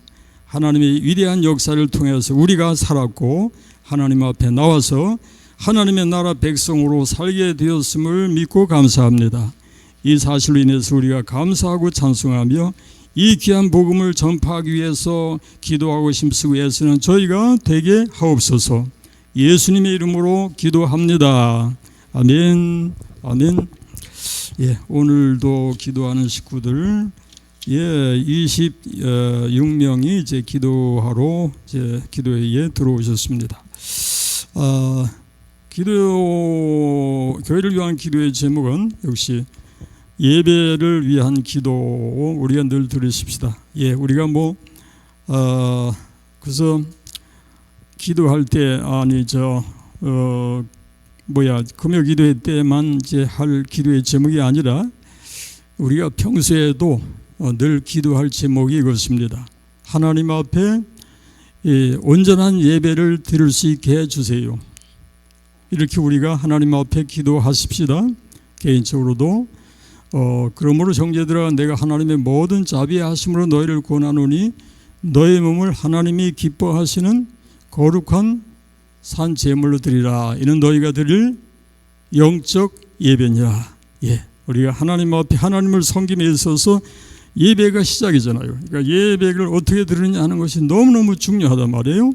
하나님의 위대한 역사를 통해서 우리가 살았고 하나님 앞에 나와서 하나님의 나라 백성으로 살게 되었음을 믿고 감사합니다. 이 사실로 인해서 우리가 감사하고 찬송하며 이 귀한 복음을 전파하기 위해서 기도하고 힘쓰고 애쓰는 저희가 되게 하옵소서. 예수님의 이름으로 기도합니다. 아멘. 아멘. 오늘도 기도하는 식구들 26명이 이제 기도하러 이제 기도회에 들어오셨습니다. 교회를 위한 기도의 제목은 역시 예배를 위한 기도, 우리가 늘 들으십시다. 우리가 그래서 기도할 때 금요 기도회 때만 이제 할 기도의 제목이 아니라 우리가 평소에도 늘 기도할 제목이 이것입니다. 하나님 앞에 온전한 예배를 드릴 수 있게 해주세요. 이렇게 우리가 하나님 앞에 기도하십시다. 개인적으로도 그러므로 형제들아 내가 하나님의 모든 자비하심으로 너희를 권하노니 너희 몸을 하나님이 기뻐하시는 거룩한 산 제물로 드리라. 이는 너희가 드릴 영적 예배니라. 우리가 하나님 앞에 하나님을 섬김에 있어서 예배가 시작이잖아요. 그러니까 예배를 어떻게 드리느냐 하는 것이 너무너무 중요하단 말이에요.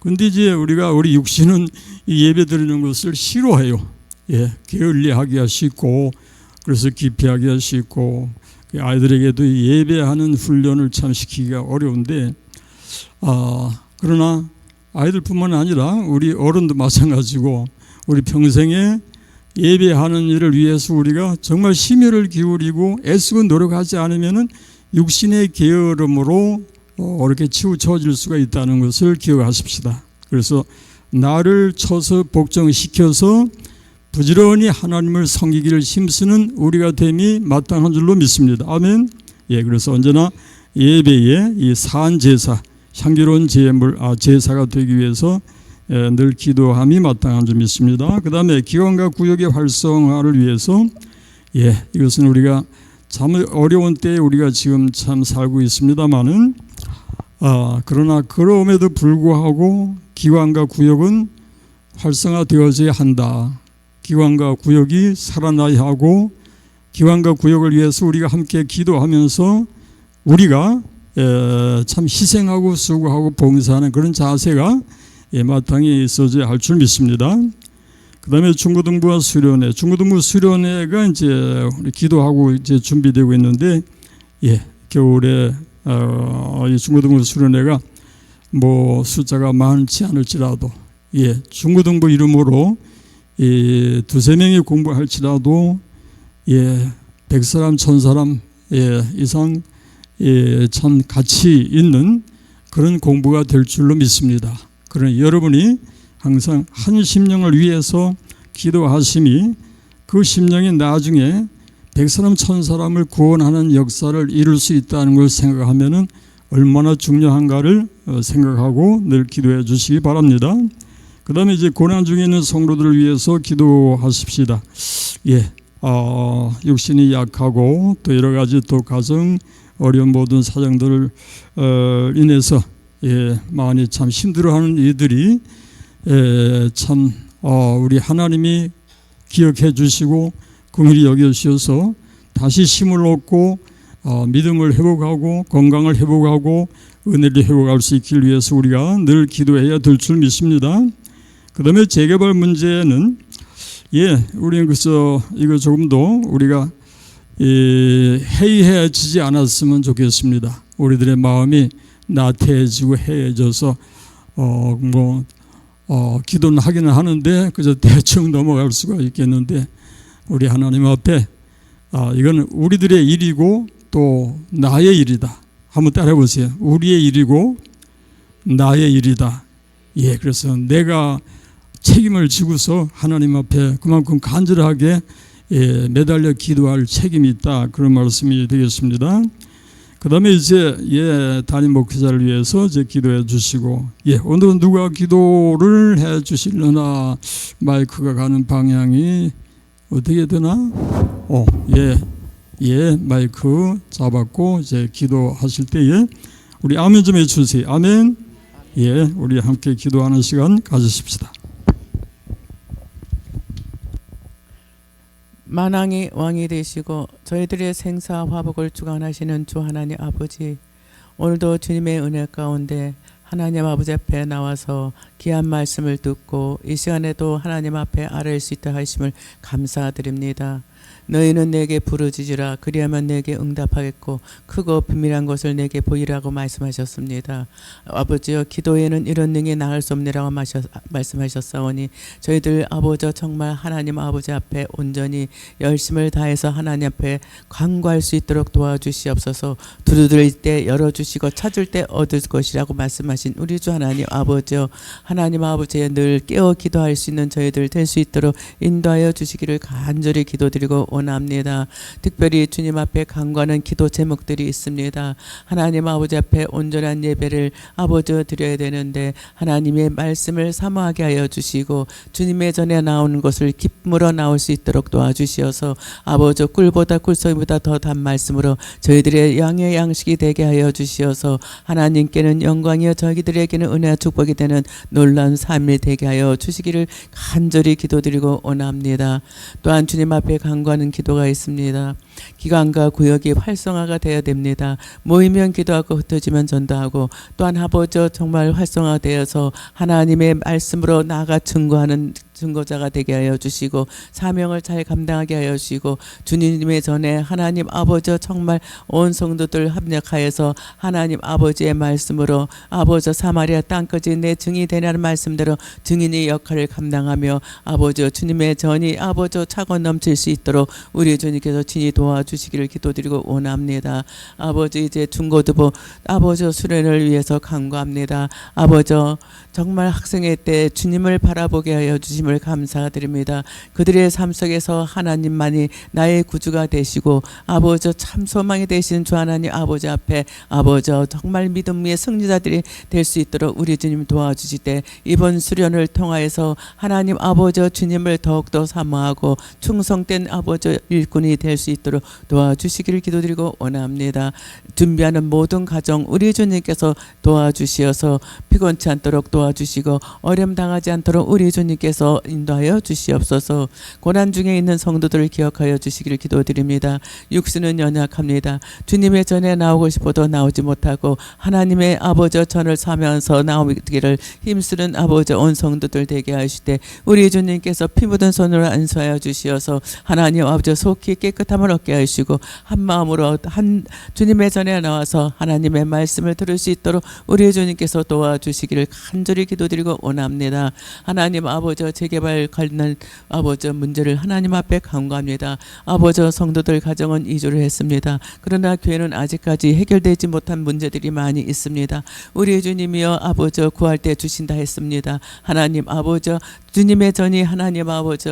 근데 이제 우리 육신은 이 예배 드리는 것을 싫어해요. 게을리하게 하시고 그래서 기피하게 하시고 아이들에게도 예배하는 훈련을 참 시키기가 어려운데 그러나 아이들뿐만 아니라 우리 어른도 마찬가지고 우리 평생에 예배하는 일을 위해서 우리가 정말 심혈을 기울이고 애쓰고 노력하지 않으면은 육신의 게으름으로 이렇게 치우쳐질 수가 있다는 것을 기억하십시다. 그래서 나를 쳐서 복종시켜서 부지런히 하나님을 섬기기를 힘쓰는 우리가 됨이 마땅한 줄로 믿습니다. 아멘. 그래서 언제나 예배에 이 사한 제사, 향기로운 제사가 되기 위해서 늘 기도함이 마땅한 줄 믿습니다. 그 다음에 기관과 구역의 활성화를 위해서 이것은 우리가 참 어려운 때에 우리가 지금 참 살고 있습니다만은 그러나 그럼에도 불구하고 기관과 구역은 활성화되어져야 한다. 기관과 구역이 살아나야 하고 기관과 구역을 위해서 우리가 함께 기도하면서 우리가 참 희생하고 수고하고 봉사하는 그런 자세가 마땅히 있어져야 할 줄 믿습니다. 그 다음에 중고등부와 수련회, 중고등부 수련회가 이제 기도하고 이제 준비되고 있는데 겨울에 이 중고등부 수련회가 뭐 숫자가 많지 않을지라도 중고등부 이름으로 두세 명이 공부할지라도 100사람 1000사람 이상 참 가치 있는 그런 공부가 될 줄로 믿습니다. 그러나 여러분이 항상 한 심령을 위해서 기도하심이 그 심령이 나중에 100사람 1000사람을 구원하는 역사를 이룰 수 있다는 걸 생각하면 얼마나 중요한가를 생각하고 늘 기도해 주시기 바랍니다. 그 다음에 이제 고난 중에 있는 성도들을 위해서 기도하십시다. 육신이 약하고 또 여러 가지 또 가정 어려운 모든 사정들을 인해서 많이 참 힘들어하는 이들이 참 우리 하나님이 기억해 주시고 긍휼히 여겨 주셔서 다시 힘을 얻고 믿음을 회복하고 건강을 회복하고 은혜를 회복할 수 있길 위해서 우리가 늘 기도해야 될 줄 믿습니다. 그 다음에 재개발 문제는 우리는 그래서 이거 조금 더 우리가 해이해지지 않았으면 좋겠습니다. 우리들의 마음이 나태해지고 해해져서 기도는 하기는 하는데 그저 대충 넘어갈 수가 있겠는데 우리 하나님 앞에 이건 우리들의 일이고 또 나의 일이다. 한번 따라해 보세요. 우리의 일이고 나의 일이다. 그래서 내가 책임을 지고서 하나님 앞에 그만큼 간절하게 매달려 기도할 책임이 있다. 그런 말씀이 되겠습니다. 그 다음에 이제 담임 목회자를 위해서 이제 기도해 주시고 오늘은 누가 기도를 해 주시려나. 마이크가 가는 방향이 어떻게 되나? 마이크 잡았고 이제 기도하실 때에 우리 아멘 좀 해주세요. 아멘. 우리 함께 기도하는 시간 가지십시다. 만왕의 왕이 되시고 저희들의 생사 화복을 주관하시는 주 하나님 아버지, 오늘도 주님의 은혜 가운데 하나님 아버지 앞에 나와서 귀한 말씀을 듣고 이 시간에도 하나님 앞에 아뢰일 수 있다 하심을 감사드립니다. 너희는 내게 부르짖으라 그리하면 내게 응답하겠고 크고 비밀한 것을 내게 보이라고 말씀하셨습니다. 아버지여, 기도에는 이런 능히 나을 수 없느라고 말씀하셨사오니 저희들 아버지 정말 하나님 아버지 앞에 온전히 열심을 다해서 하나님 앞에 간구할 수 있도록 도와주시옵소서. 두드릴 때 열어주시고 찾을 때 얻을 것이라고 말씀하신 우리 주 하나님 아버지여, 하나님 아버지에 늘 깨어 기도할 수 있는 저희들 될 수 있도록 인도하여 주시기를 간절히 기도드리고 원합니다. 특별히 주님 앞에 간구하는 기도 제목들이 있습니다. 하나님 아버지 앞에 온전한 예배를 아버지 드려야 되는데 하나님의 말씀을 사모하게 하여 주시고 주님의 전에 나오는 것을 기쁨으로 나올 수 있도록 도와주시어서 아버지 꿀보다 꿀송이보다 더 단 말씀으로 저희들의 양의 양식이 되게 하여 주시어서 하나님께는 영광이요 저희들에게는 은혜와 축복이 되는 놀라운 삶이 되게 하여 주시기를 간절히 기도드리고 원합니다. 또한 주님 앞에 간구하는 기도가 있습니다. 기관과 구역이 활성화가 되어야 됩니다. 모이면 기도하고 흩어지면 전도하고, 또한 아버지 정말 활성화되어서 하나님의 말씀으로 나아가 증거하는 증거자가 되게 하여 주시고 사명을 잘 감당하게 하여 주시고 주님의 전에 하나님 아버지 정말 온 성도들 합력하여서 하나님 아버지의 말씀으로 아버지 사마리아 땅까지 내 증인이 되냐는 말씀대로 증인의 역할을 감당하며 아버지 주님의 전이 아버지 차고 넘칠 수 있도록 우리 주님께서 친히 도와주시기를 기도드리고 원합니다. 아버지 이제 중고등부 아버지 수련을 위해서 간구합니다. 아버지 정말 학생회 때 주님을 바라보게 하여 주심을 감사드립니다. 그들의 삶 속에서 하나님만이 나의 구주가 되시고 아버지 참 소망이 되시는 주 하나님 아버지 앞에 아버지 정말 믿음의 승리자들이 될 수 있도록 우리 주님 도와주시되 이번 수련을 통하여서 하나님 아버지 주님을 더욱더 사모하고 충성된 아버지 일꾼이 될 수 있도록 도와주시기를 기도드리고 원합니다. 준비하는 모든 가정 우리 주님께서 도와주시어서 피곤치 않도록 도와주시고 어려움 당하지 않도록 우리 주님께서 인도하여 주시옵소서. 고난 중에 있는 성도들을 기억하여 주시기를 기도드립니다. 육신은 연약합니다. 주님의 전에 나오고 싶어도 나오지 못하고 하나님의 아버지 전을 사면서 나오기를 힘쓰는 아버지 온 성도들 되게 하시되 우리 주님께서 피 묻은 손으로 안수하여 주시어서 하나님 아버지 속히 깨끗함을 얻게 하시고 한 마음으로 한 주님의 전에 나와서 하나님의 말씀을 들을 수 있도록 우리 주님께서 도와주시기를 간절히 기도드리고 원합니다. 하나님 아버지 재개발 관련 아버지 문제를 하나님 앞에 간구합니다. 아버지 성도들 가정은 이주를 했습니다. 그러나 교회는 아직까지 해결되지 못한 문제들이 많이 있습니다. 우리 주님이여 아버지 구할 때 주신다 했습니다. 하나님 아버지 주님의 전이 하나님 아버지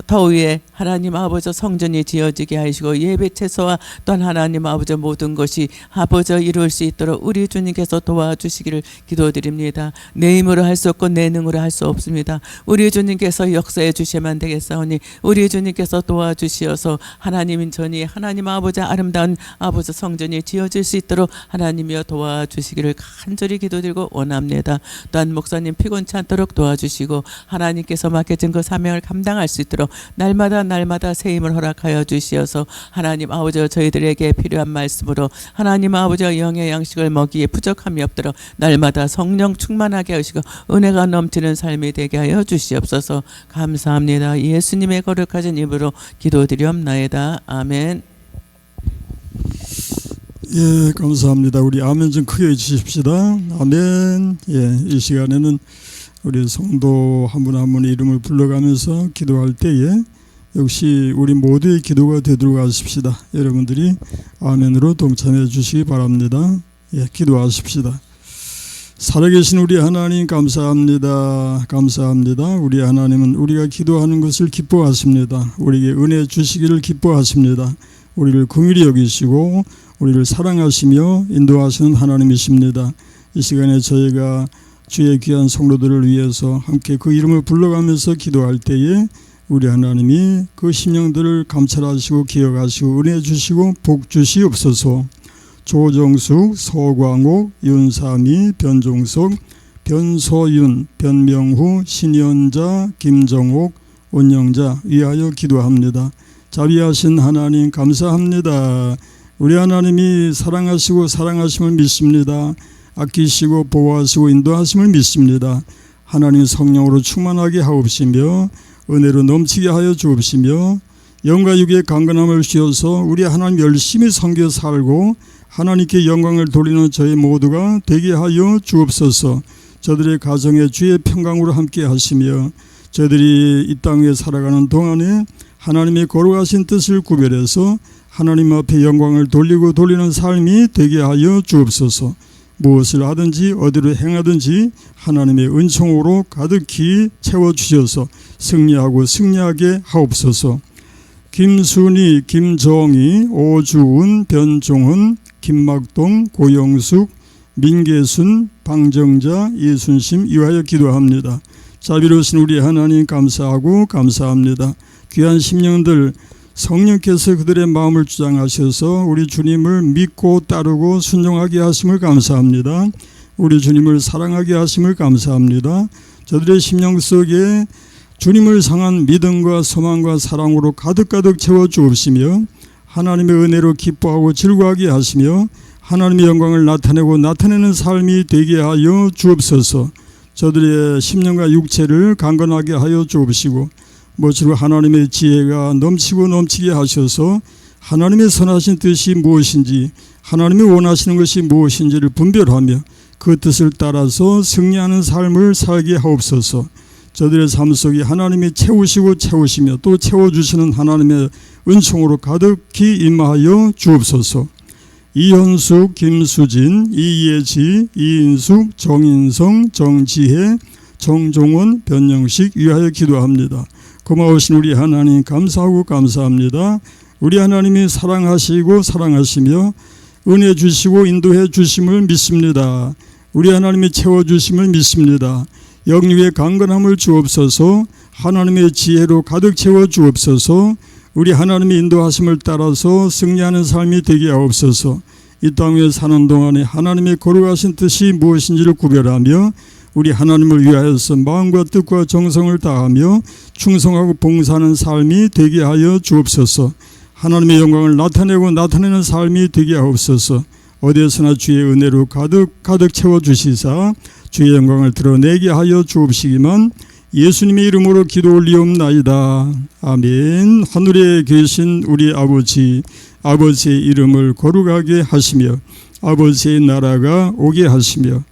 더 위에 하나님 아버지 성전이 지어지게 하시고 예배 채소와 또한 하나님 아버지 모든 것이 아버지 이룰 수 있도록 우리 주님께서 도와주시기를 기도드립니다. 내 힘으로 할 수 없고 내 능으로 할 수 없습니다. 우리 주님께서 역사해 주시면 되겠사오니 우리 주님께서 도와주시어서 하나님인 전이 하나님 아버지 아름다운 아버지 성전이 지어질 수 있도록 하나님이여 도와주시기를 간절히 기도드리고 원합니다. 또한 목사님 피곤치 않도록 도와주시고 하나님께서 맡겨진 그 사명을 감당할 수 있도록 날마다 새 힘을 허락하여 주시어서 하나님 아버지 저희들에게 필요한 말씀으로 하나님 아버지 영의 양식을 먹이에 부족함이 없도록 날마다 성령 충만하게 하시고 은혜가 넘치는 삶이 되게 하여 주시옵소서. 감사합니다. 예수님의 거룩하신 이름으로 기도드리옵나이다. 아멘. 예, 감사합니다. 우리 아멘 좀 크게 해주십시다. 아멘. 예, 이 시간에는 우리 성도 한 분 한 분의 이름을 불러가면서 기도할 때에 역시 우리 모두의 기도가 되도록 하십시다. 여러분들이 아멘으로 동참해 주시기 바랍니다. 예, 기도하십시다. 살아계신 우리 하나님 감사합니다. 감사합니다. 우리 하나님은 우리가 기도하는 것을 기뻐하십니다. 우리에게 은혜 주시기를 기뻐하십니다. 우리를 긍휼히 여기시고 우리를 사랑하시며 인도하시는 하나님이십니다. 이 시간에 저희가 주의 귀한 성도들을 위해서 함께 그 이름을 불러가면서 기도할 때에 우리 하나님이 그 심령들을 감찰하시고 기억하시고 은혜 주시고 복 주시옵소서. 조정숙, 서광옥, 윤삼희, 변종석, 변소윤, 변명후, 신현자, 김정옥, 온영자 위하여 기도합니다. 자비하신 하나님 감사합니다. 우리 하나님이 사랑하시고 사랑하심을 믿습니다. 아끼시고 보호하시고 인도하심을 믿습니다. 하나님 성령으로 충만하게 하옵시며 은혜로 넘치게 하여 주옵시며 영과 육의 강건함을 주셔서 우리 하나님 열심히 섬겨 살고 하나님께 영광을 돌리는 저희 모두가 되게 하여 주옵소서. 저들의 가정에 주의 평강으로 함께 하시며 저희들이 이 땅에 살아가는 동안에 하나님의 거룩하신 뜻을 구별해서 하나님 앞에 영광을 돌리는 삶이 되게 하여 주옵소서. 무엇을 하든지 어디로 행하든지 하나님의 은총으로 가득히 채워주셔서 승리하게 하옵소서. 김순희, 김정희, 오주은, 변종훈, 김막동, 고영숙, 민계순, 방정자, 이순심 위하여 기도합니다. 자비로우신 우리 하나님 감사하고 감사합니다. 귀한 심령들 성령께서 그들의 마음을 주장하셔서 우리 주님을 믿고 따르고 순종하게 하심을 감사합니다. 우리 주님을 사랑하게 하심을 감사합니다. 저들의 심령 속에 주님을 향한 믿음과 소망과 사랑으로 가득 채워주옵시며 하나님의 은혜로 기뻐하고 즐거워하게 하시며 하나님의 영광을 나타내는 삶이 되게 하여 주옵소서. 저들의 심령과 육체를 강건하게 하여 주옵시고 모쪼록 하나님의 지혜가 넘치고 넘치게 하셔서 하나님의 선하신 뜻이 무엇인지 하나님이 원하시는 것이 무엇인지를 분별하며 그 뜻을 따라서 승리하는 삶을 살게 하옵소서. 저들의 삶 속에 하나님이 채우시고 채우시며 또 채워주시는 하나님의 은총으로 가득히 임하여 주옵소서. 이현숙, 김수진, 이예지, 이인숙, 정인성, 정지혜, 정종원, 변영식 위하여 기도합니다. 고마우신 우리 하나님 감사하고 감사합니다. 우리 하나님이 사랑하시고 사랑하시며 은혜 주시고 인도해 주심을 믿습니다. 우리 하나님이 채워주심을 믿습니다. 영육의 강건함을 주옵소서. 하나님의 지혜로 가득 채워 주옵소서. 우리 하나님의 인도하심을 따라서 승리하는 삶이 되게 하옵소서. 이 땅에 사는 동안에 하나님의 거룩하신 뜻이 무엇인지를 구별하며 우리 하나님을 위하여서 마음과 뜻과 정성을 다하며 충성하고 봉사하는 삶이 되게 하여 주옵소서. 하나님의 영광을 나타내고 나타내는 삶이 되게 하옵소서. 어디에서나 주의 은혜로 가득 채워주시사 주의 영광을 드러내게 하여 주옵시기만 예수님의 이름으로 기도 올리옵나이다. 아멘. 하늘에 계신 우리 아버지, 아버지의 이름을 거룩하게 하시며 아버지의 나라가 오게 하시며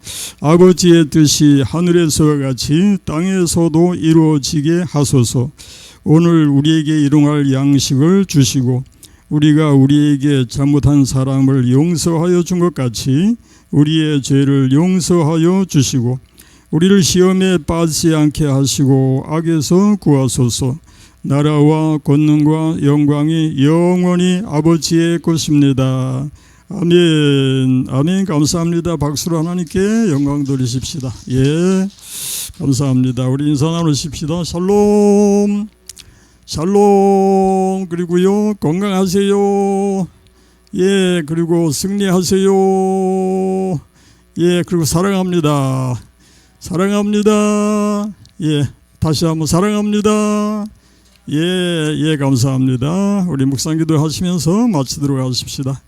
아버지의 뜻이 하늘에서와 같이 땅에서도 이루어지게 하소서. 오늘 우리에게 일용할 양식을 주시고 우리가 우리에게 잘못한 사람을 용서하여 준 것 같이 우리의 죄를 용서하여 주시고 우리를 시험에 빠지지 않게 하시고 악에서 구하소서. 나라와 권능과 영광이 영원히 아버지의 것입니다. 아멘. 아멘. 감사합니다. 박수로 하나님께 영광 돌리십시다. 예, 감사합니다. 우리 인사 나누십시다. 샬롬. 샬롬. 그리고요, 건강하세요. 예, 그리고 승리하세요. 예, 그리고 사랑합니다. 사랑합니다. 예, 다시 한번 사랑합니다. 예, 감사합니다. 우리 묵상 기도 하시면서 마치도록 하십시다.